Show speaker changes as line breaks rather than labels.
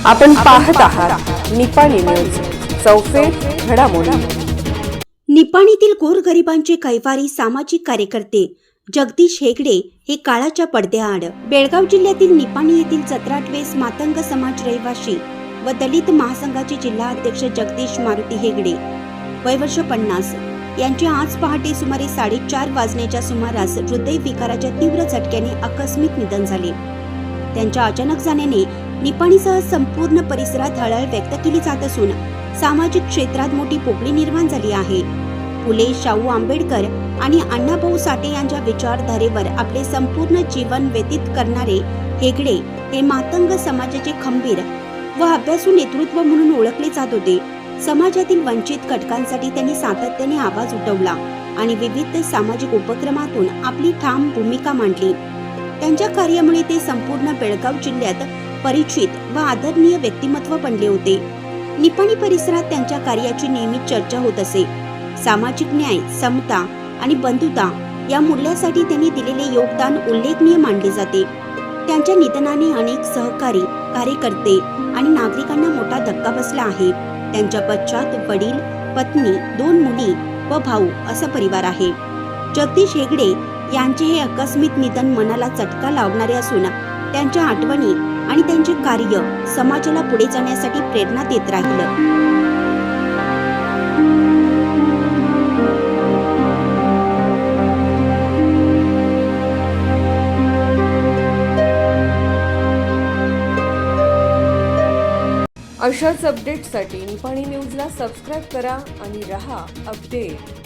आपण पाहत आहात निपाणी न्यूज, चौफेर घडामोडी।
निपाणीतील गोरगरिबांचे कैवारी सामाजिक कार्यकर्ते जगदीश हेगडे हे काळाच्या पडद्याआड। बेळगाव जिल्ह्यातील निपाणी येथील 17 मातंग समाज रहिवासी व दलित महासंघाचे जिल्हा अध्यक्ष जगदीश मारुती हेगडे वय वर्ष 50 यांचे आज पहाटे सुमारे 4:30 वाजण्याच्या सुमारास हृदयविकाराच्या तीव्र झटक्याने आकस्मिक निधन झाले। त्यांच्या अचानक जाण्याने निपाणीसह संपूर्ण परिसरात हळहळ व्यक्त केली जात असून सामाजिक क्षेत्रात मोठी पोकळी निर्माण झाली आहे। फुले शाहू आंबेडकर आणि अण्णाभाऊ साठे यांच्या विचारधारेवर आपले संपूर्ण जीवन व्यतीत करणारे हेगडे हे मातंग समाजाचे खंबीर व अभ्यासू नेतृत्व म्हणून ओळखले जात होते। समाजातील वंचित घटकांसाठी त्यांनी सातत्याने आवाज उठवला आणि विविध सामाजिक उपक्रमातून आपली ठाम भूमिका मांडली। त्यांच्या कार्यामुळे ते संपूर्ण बेळगाव जिल्ह्यात परिचित व आदरणीय व्यक्तिमत्व बनले होते। निपाणी परिसरात त्यांच्या कार्याची नियमित चर्चा होत असे। सामाजिक न्याय, समता आणि बंधुता या मूल्यासाठी त्यांनी दिलेले योगदान उल्लेखनीय मानले जाते। त्यांच्या निधनाने अनेक सहकारी, कार्यकर्ते आणि नागरिकांना मोठा धक्का बसला आहे। त्यांच्या पश्चात वडील, पत्नी, 2 मुली व भाऊ असा परिवार आहे। जगदीश हेगडे यांचे हे आकस्मिक निधन मनाला चटका लावणारे असून त्यांच्या आठवणी आणि त्यांचे कार्य समाजाला पुढे जाण्यासाठी प्रेरणा देत राहील।
अशाच अपडेट्ससाठी निपाणी न्यूजला सबस्क्राईब करा आणि रहा अपडेट।